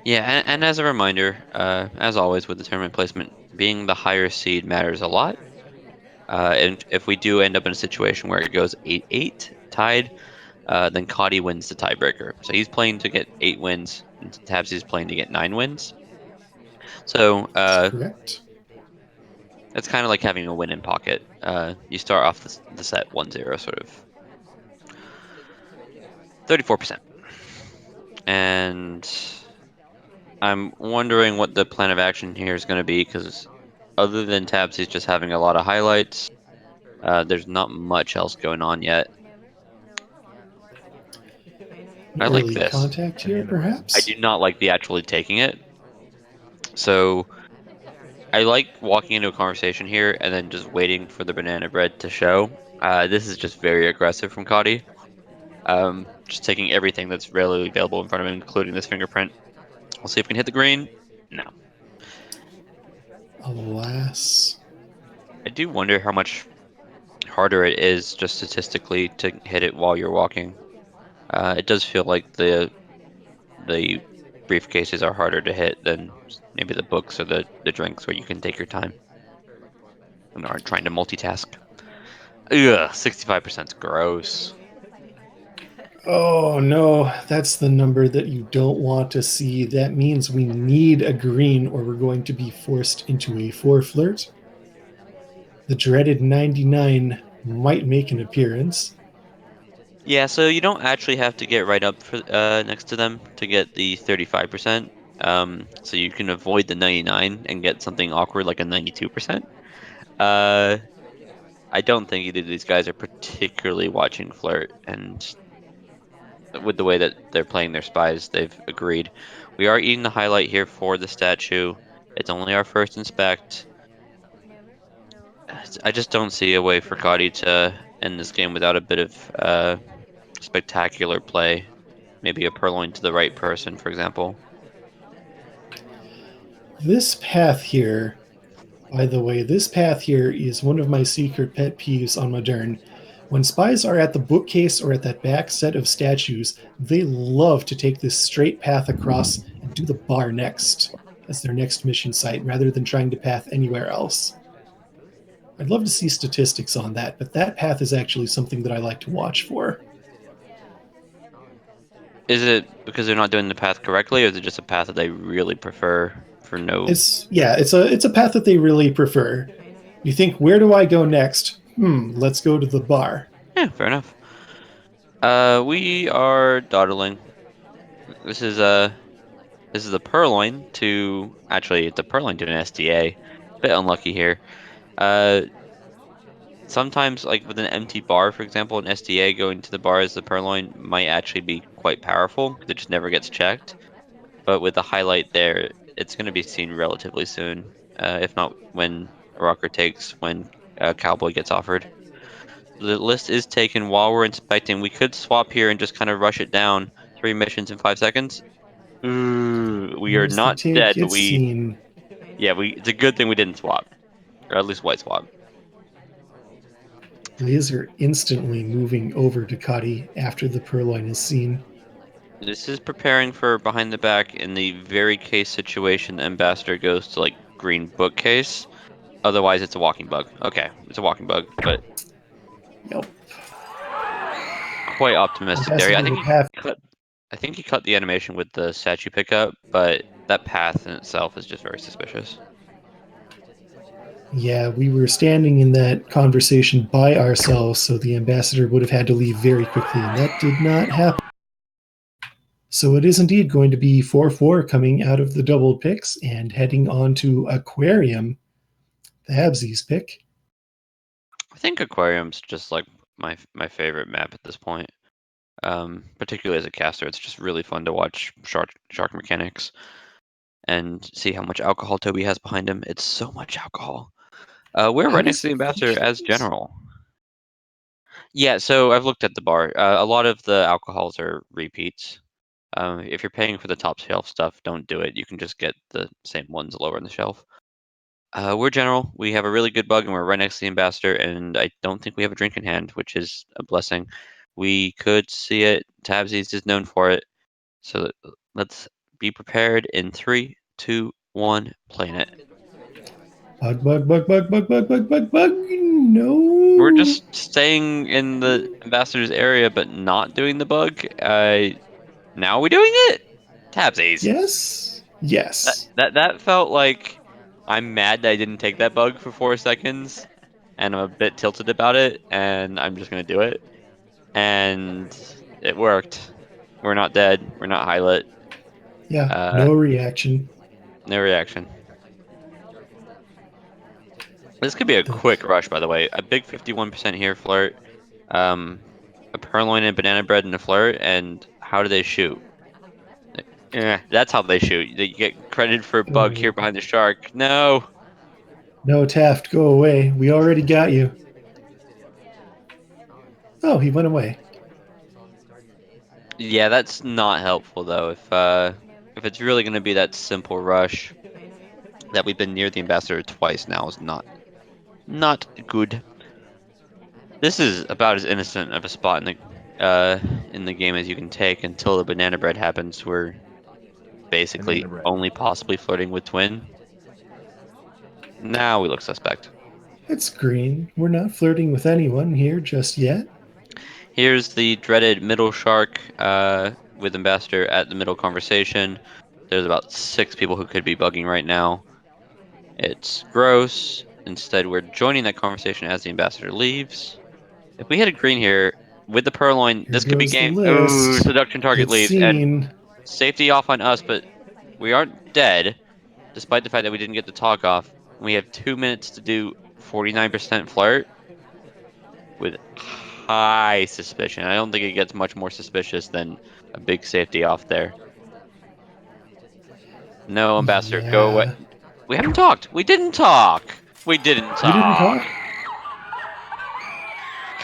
Yeah, and as a reminder, as always with the tournament placement, being the higher seed matters a lot. And if we do end up in a situation where it goes 8-8 tied, then Kotte wins the tiebreaker. So he's playing to get 8 wins, and Tabs is playing to get 9 wins. So That's correct. it's kind of like having a win in pocket. You start off the set 1-0, sort of 34%. And I'm wondering what the plan of action here is going to be, because other than Tabsies just having a lot of highlights, there's not much else going on yet. An I like early this. contact here, I perhaps? do not like the actually taking it. So I like walking into a conversation here and then just waiting for the banana bread to show. This is just very aggressive from Kotte. Just taking everything that's readily available in front of him, including this fingerprint. We'll see if we can hit the green. No. Alas. I do wonder how much harder it is just statistically to hit it while you're walking. It does feel like the briefcases are harder to hit than maybe the books or the drinks where you can take your time and aren't trying to multitask. Ugh, 65% is gross. Oh no, that's the number that you don't want to see. That means we need a green or we're going to be forced into a 4 flirt. The dreaded 99 might make an appearance. Yeah, so you don't actually have to get right up for next to them to get the 35%. So you can avoid the 99 and get something awkward like a 92%. I don't think either of these guys are particularly watching Flirt, and with the way that they're playing their spies, they've agreed. We are eating the highlight here for the statue. It's only our first inspect. I just don't see a way for Kotte to end this game without a bit of spectacular play. Maybe a purloin to the right person, for example. This path here, by the way, this path here is one of my secret pet peeves on Modern. When spies are at the bookcase or at that back set of statues, they love to take this straight path across and do the bar next as their next mission site rather than trying to path anywhere else. I'd love to see statistics on that, but that path is actually something that I like to watch for. Is it because they're not doing the path correctly, or is it just a path that they really prefer for no? It's a path that they really prefer. You think, where do I go next? Let's go to the bar. Yeah, fair enough. We are dawdling. This is a purloin to actually it's a purloin to an SDA. Bit unlucky here. Uh, Sometimes like with an empty bar, for example, an SDA going to the bar as the purloin might actually be quite powerful because it just never gets checked. But with the highlight there, it's going to be seen relatively soon, if not when Rocker takes when Cowboy gets offered. The list is taken while we're inspecting. We could swap here and just kind of rush it down. 3 missions in 5 seconds. Ooh, we are There's the not take. dead, but It's seen. it's a good thing we didn't swap, or at least white swap. These are instantly moving over to Ducati after the purloin is seen. This is preparing for behind the back in the very case situation the ambassador goes to like green bookcase. Otherwise, it's a walking bug. Okay, it's a walking bug, but Yep. quite optimistic there. Ambassador would have. I think he cut the animation with the statue pickup, but that path in itself is just very suspicious. Yeah, we were standing in that conversation by ourselves, so the ambassador would have had to leave very quickly, and that did not happen. So it is indeed going to be 4-4 coming out of the double picks and heading on to Aquarium, the Habsies pick. I think Aquarium's just like my favorite map at this point. Particularly as a caster, it's just really fun to watch shark mechanics and see how much alcohol Toby has behind him. It's so much alcohol. We're How right next does to the he ambassador finish as these? general. Yeah, so I've looked at the bar. A lot of the alcohols are repeats. If you're paying for the top shelf stuff, don't do it. You can just get the same ones lower on the shelf. We're general. We have a really good bug, and we're right next to the ambassador. And I don't think we have a drink in hand, which is a blessing. We could see it. Tabsies is known for it. So let's be prepared in 3, 2, 1, playing it. Bug, bug, bug, bug, bug, bug, bug, bug, bug. We're No. just staying in the ambassador's area, but not doing the bug. Now are we doing it? Tabsies. Yes. That Yes. that that felt like I'm mad that I didn't take that bug for 4 seconds, and I'm a bit tilted about it, and I'm just gonna do it. And it worked. We're not dead. We're not highlit. Yeah. Uh, No reaction. no reaction. This could be a The, quick rush, by the way. A big 51% here, Flirt. Um, a purloin and banana bread and a Flirt, and how do they shoot? Yeah, that's how they shoot. You get credited for bug here oh. behind the shark. No. No, Taft, go away. We already got you. Oh, he went away. Yeah, that's not helpful though. If it's really gonna be that simple rush that we've been near the ambassador twice now is not good. This is about as innocent of a spot in the game as you can take until the banana bread happens. We're basically only possibly flirting with Twin. Now we look suspect. It's green. We're not flirting with anyone here just yet. Here's the dreaded middle shark with ambassador at the middle conversation. There's about 6 people who could be bugging right now. It's gross. Instead, we're joining that conversation as the ambassador leaves. If we hit a green here with the purloin, Here this could be goes the game. Ooh, list. seduction target It's leaves, and seen. safety off on us, but we aren't dead, despite the fact that we didn't get the talk off. We have 2 minutes to do 49% flirt with high suspicion. I don't think it gets much more suspicious than a big safety off there. No, Ambassador, go away. Yeah. We haven't talked. We didn't talk. We didn't We didn't talk.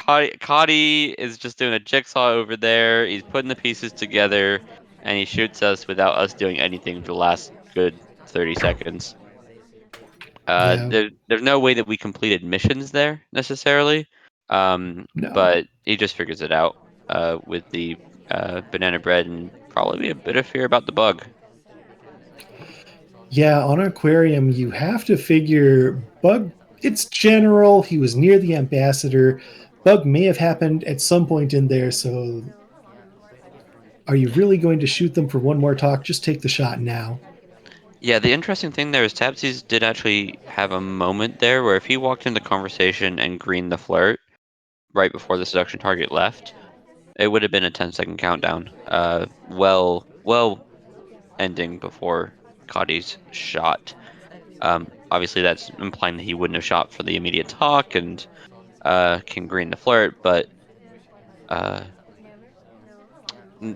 talk? Kotte is just doing a jigsaw over there. He's putting the pieces together, and he shoots us without us doing anything for the last good 30 seconds. Yeah. There's no way that we completed missions there necessarily, No. but he just figures it out with the banana bread and probably a bit of fear about the bug. Yeah, on Aquarium, you have to figure Bug, it's general. He was near the ambassador. Bug may have happened at some point in there, so are you really going to shoot them for one more talk? Just take the shot now. Yeah, the interesting thing there is Tabsies did actually have a moment there where if he walked into conversation and greened the flirt right before the seduction target left, it would have been a 10-second countdown. Well ending before Cotty's shot. Obviously, that's implying that he wouldn't have shot for the immediate talk and can green the flirt, but uh,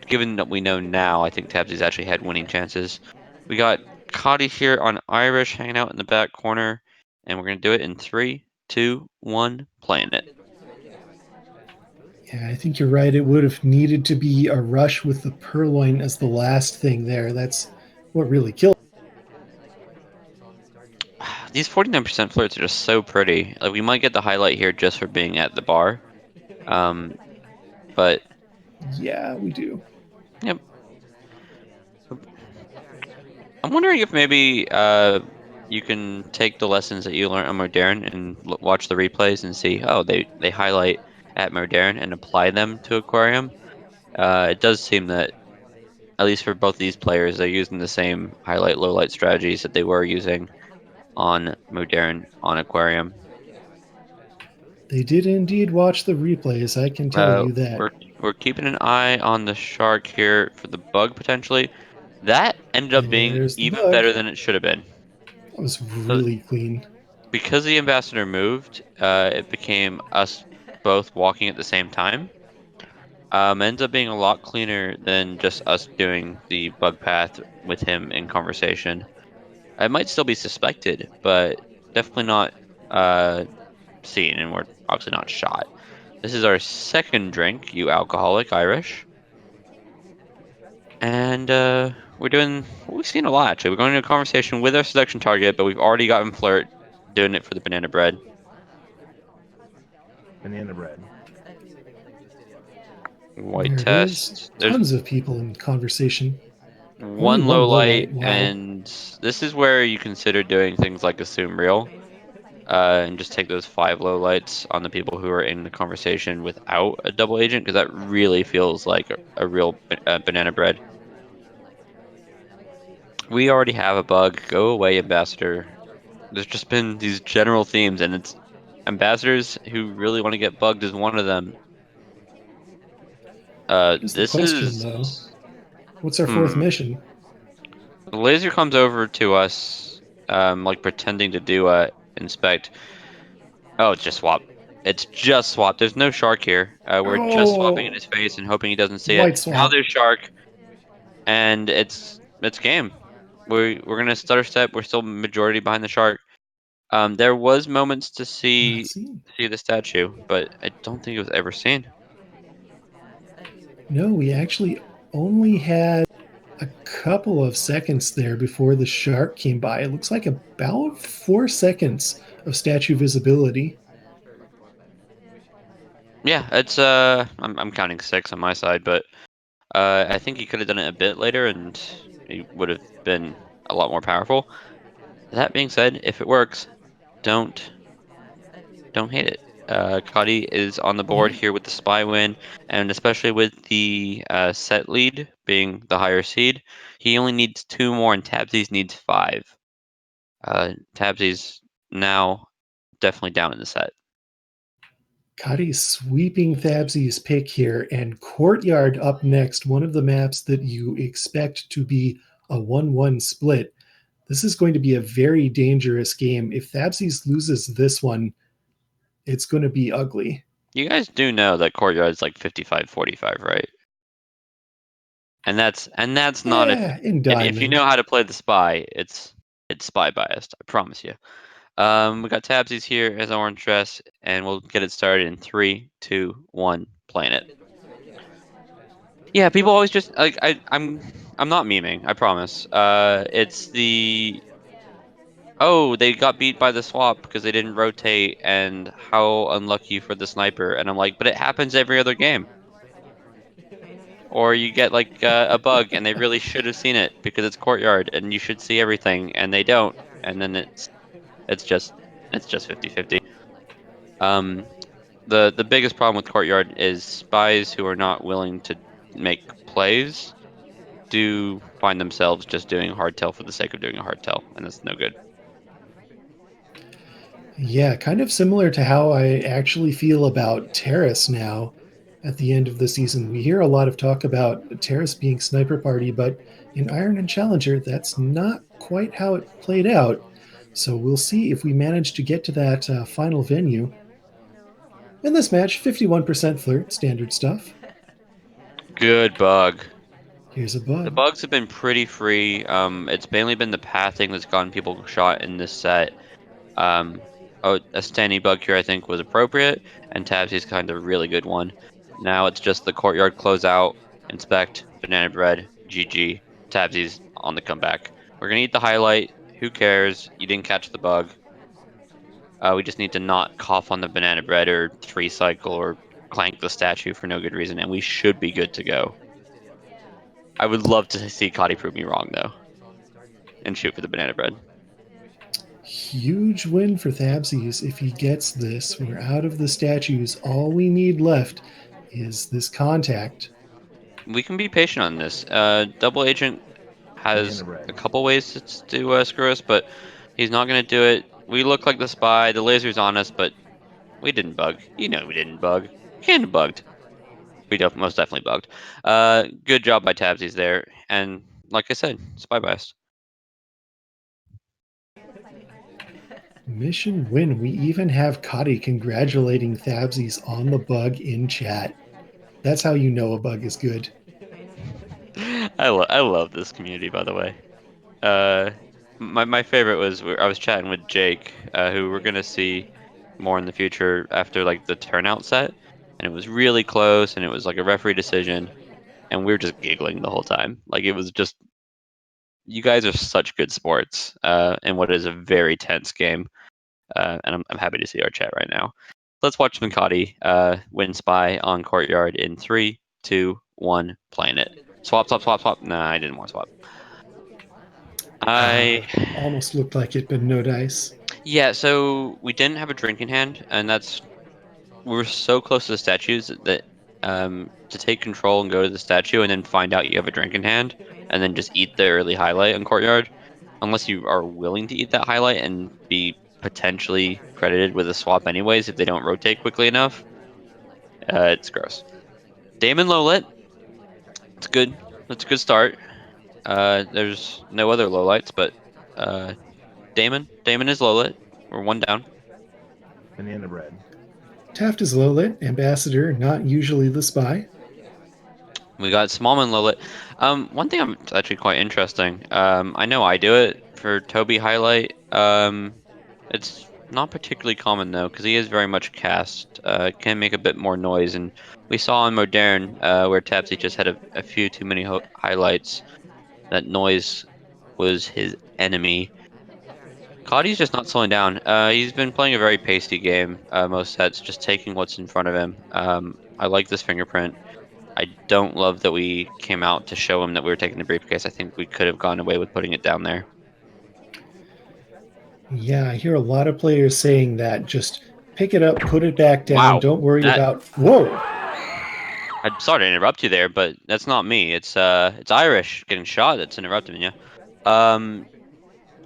given that we know now, I think Tabsies actually had winning chances. We got Cotty here on Irish hanging out in the back corner, and we're going to do it in 3, 2, 1, playing it. Yeah, I think you're right. It would have needed to be a rush with the purloin as the last thing there. That's what really killed. These 49% flirts are just so pretty. Like we might get the highlight here just for being at the bar. But Yeah, we do. yep. I'm wondering if maybe you can take the lessons that you learned on Modern and watch the replays and see, oh, they highlight at Modern and apply them to Aquarium. It does seem that at least for both these players, they're using the same highlight lowlight strategies that they were using on Modern on Aquarium. They did indeed watch the replays, I can tell Uh, you that. we're keeping an eye on the shark here for the bug potentially. That ended up being There's the even bug. better than it should have been. That was So really clean. because the ambassador moved, it became us both walking at the same time. Ends up being a lot cleaner than just us doing the bug path with him in conversation. I might still be suspected, but definitely not seen, and we're obviously not shot. This is our second drink, you alcoholic Irish. And we're doing what we've seen a lot actually. We're going into a conversation with our seduction target, but we've already gotten flirt doing it for the banana bread. Banana bread. White There it is. test. There's Tons of people in conversation. Only one one low low light, light. Wow. and this is where you consider doing things like assume real, and just take those 5 low lights on the people who are in the conversation without a double agent, because that really feels like a real banana bread. We already have a bug. Go away, ambassador. There's just been these general themes, and it's ambassadors who really want to get bugged is one of them. Here's the This question, is though. What's our fourth hmm. mission? The laser comes over to us, like pretending to do a inspect. Oh, it's just swap. It's just swap. There's no shark here. We're just swapping in Oh, his face and hoping he doesn't see it. light Now swap. there's shark, and it's game. We're gonna stutter step. We're still majority behind the shark. There was moments to Not see seen. the statue, but I don't think it was ever seen. No, we actually only had a couple of seconds there before the shark came by. It looks like about 4 seconds of statue visibility. Yeah, it's I'm counting 6 on my side, but I think he could have done it a bit later, and he would have been a lot more powerful. That being said, if it works, don't hate it. Cuddy is on the board Yeah, here with the spy win, and especially with the set lead being the higher seed, he only needs 2 more, and Tabsies needs 5. Tabsies now definitely down in the set. Cuddy sweeping Thabsy's pick here, and Courtyard up next, one of the maps that you expect to be a 1-1 split. This is going to be a very dangerous game. If Tabsies loses this one, it's going to be ugly. You guys do know that Courtyard's like 55-45, right? And that's not it. Yeah, in If you Diamond. know how to play the spy, it's spy biased. I promise you. We got Tabsies here as orange dress, and we'll get it started in 3, 2, 1. Playing it. Yeah, people always just like I'm not memeing. I promise. It's the oh, they got beat by the swap because they didn't rotate, and how unlucky for the sniper. And I'm like, but it happens every other game. Or you get like a bug, and they really should have seen it because it's Courtyard, and you should see everything, and they don't, and then it's just 50-50. Um, the biggest problem with Courtyard is spies who are not willing to make plays do find themselves just doing a hardtail for the sake of doing a hardtail, and that's no good. Yeah, kind of similar to how I actually feel about Terrace now at the end of the season. We hear a lot of talk about Terrace being Sniper Party, but in Iron and Challenger, that's not quite how it played out. So we'll see if we manage to get to that final venue. In this match, 51% flirt, standard stuff. Good bug. Here's a The bug. bugs have been pretty free. It's mainly been the pathing that's gotten people shot in this set. Um, a standing bug here I think was appropriate, and Tabsy's kind of a really good one. Now it's just the courtyard closeout, inspect, banana bread, GG, Tabsy's on the comeback. We're gonna eat the highlight. Who cares? You didn't catch the bug. We just need to not cough on the banana bread or three cycle or clank the statue for no good reason, and we should be good to go. I would love to see Kotte prove me wrong though, and shoot for the banana bread. Huge win for Thabsies. If he gets this, we're out of the statues. All we need left is this contact. We can be patient on this. Double Agent has a couple ways to screw us, but he's not going to do it. We look like the spy. The laser's on us, but we didn't bug. You know we didn't bug. Kind of bugged. We most definitely bugged. Good job by Tabsies there. And like I said, spy biased. Mission win. We even have Kotte congratulating Thabsies on the bug in chat. That's how you know a bug is good. I love this community, by the way. Uh, my favorite was I was chatting with Jake, who we're gonna see more in the future after like the turnout set, and it was really close, and it was like a referee decision, and we were just giggling the whole time. Like it was just you guys are such good sports, in what is a very tense game, and I'm happy to see our chat right now. Let's watch Minkati win spy on courtyard in 3, 2, 1. Playing it. Swap, swap, swap, swap. Nah, I didn't want to swap. I Almost looked like it, but no dice. Yeah, so we didn't have a drink in hand, and we were so close to the statues that to take control and go to the statue and then find out you have a drink in hand and then just eat the early highlight on courtyard, unless you are willing to eat that highlight and be potentially credited with a swap anyways if they don't rotate quickly enough, it's gross. Damon low lit, it's good. That's a good start. There's no other lowlights, but uh, Damon is low lit. We're one down. Banana bread. Taft is low lit, ambassador, not usually the spy. We got Smallman Lilith. One thing I'm actually quite interesting. I know I do it for Toby Highlight. It's not particularly common though, because he is very much cast. Can make a bit more noise, and we saw in Modern, where Tabsy just had a few too many highlights. That noise was his enemy. Coddy's just not slowing down. He's been playing a very pasty game, most sets, just taking what's in front of him. I like this fingerprint. I don't love that we came out to show him that we were taking the briefcase. I think we could have gone away with putting it down there. Yeah, I hear a lot of players saying that. Just pick it up, put it back down. Wow. Don't worry That about. Whoa! I'm sorry to interrupt you there, but that's not me. It's Irish getting shot that's interrupting you. Um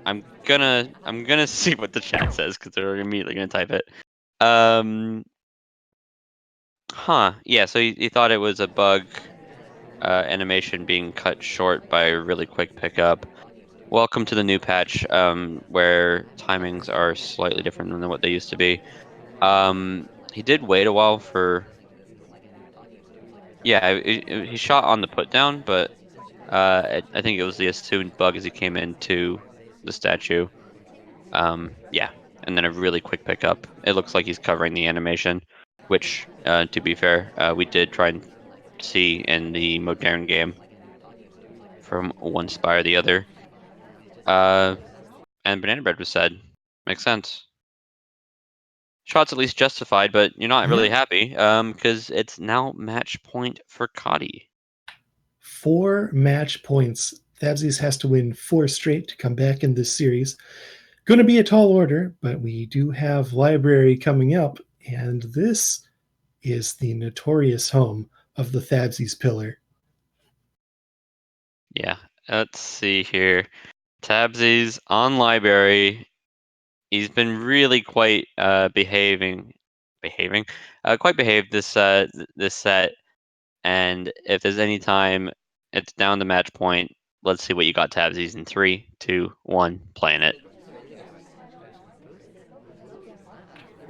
I'm gonna see what the chat says because they're immediately gonna type it. Yeah, so he thought it was a bug. animation being cut short by a really quick pickup. Welcome to the new patch, where timings are slightly different than what they used to be. He did wait a while for. Yeah, he shot on the put down, but I think it was the assumed bug as he came into the statue. Yeah, and then a really quick pickup. It looks like he's covering the animation, which, to be fair, we did try and see in the modern game from one spy or the other. And Banana Bread was said. Makes sense. Shot's at least justified, but you're not really happy, because it's now match point for Kotte. 4 match points. Tabsies has to win 4 straight to come back in this series. Going to be a tall order, but we do have Library coming up, and this is the notorious home of the Tabsies pillar. Yeah, let's see here. Tabsies on Library. He's been really quite quite behaved this set. And if there's any time, it's down to match point. Let's see what you got, Tabsies, in 3, 2, 1, playing it.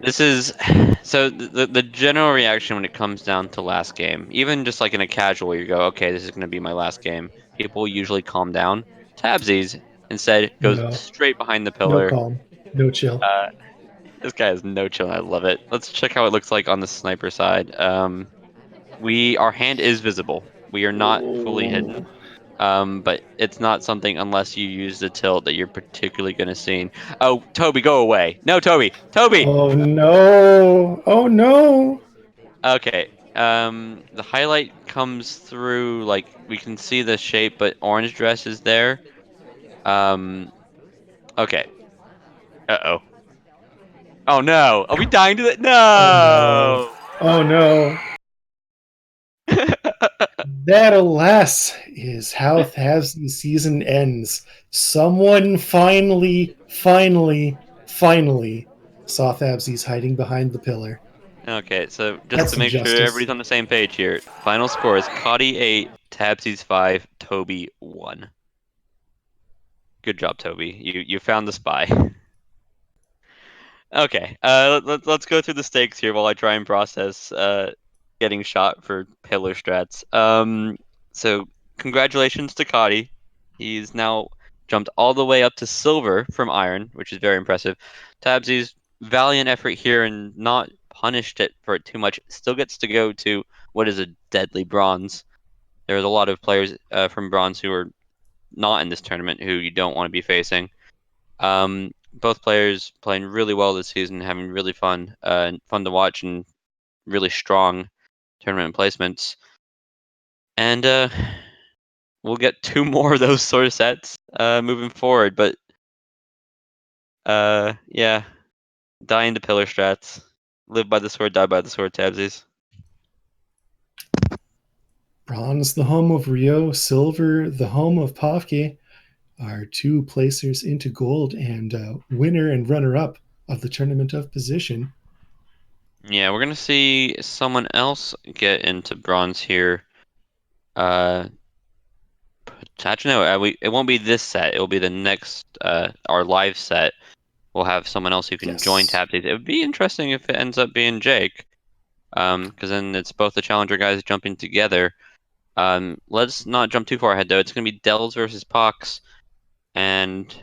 This is so the general reaction when it comes down to last game, even just like in a casual, you go, okay, this is going to be my last game. People usually calm down. Tabsies instead goes No, straight behind the no pillar. calm, no chill. This guy has no chill. I love it. Let's check how it looks like on the sniper side. Our hand is visible. We are not fully hidden. But it's not something unless you use the tilt that you're particularly going to see. Oh, Toby, go away. No, Toby. Toby. Oh no! Oh no! Okay. The highlight comes through, like we can see the shape, but orange dress is there. Okay. Uh-oh. Oh no. Are we dying to that? Oh no! No. Oh no! That, alas, is how Tabsies season ends. Someone finally saw Tabsies hiding behind the pillar. Okay, so just That's to some make sure justice. everybody's on the same page here. Final score is Kotte 8, Tabsies 5, Toby 1. Good job, Toby. You found the spy. Okay, let's go through the stakes here while I try and process getting shot for pillar strats. So congratulations to Kotte. He's now jumped all the way up to silver from iron, which is very impressive. Tabsies, valiant effort here and not punished it for it too much. Still gets to go to what is a deadly bronze. There's a lot of players from bronze who are not in this tournament who you don't want to be facing. Both players playing really well this season, having really fun to watch, and really strong tournament placements. And we'll get 2 more of those sort of sets moving forward. But yeah, die into pillar strats, live by the sword, die by the sword, Tabsies. Bronze, the home of Rio. Silver, the home of Pavke, are 2 placers into gold and winner and runner-up of the Tournament of Position. Yeah, we're gonna see someone else get into bronze here. Actually, no, it won't be this set. It will be the next, our live set. We'll have someone else who can join Tabsies. It would be interesting if it ends up being Jake, because then it's both the challenger guys jumping together. Let's not jump too far ahead though. It's gonna be Dells versus Pox, and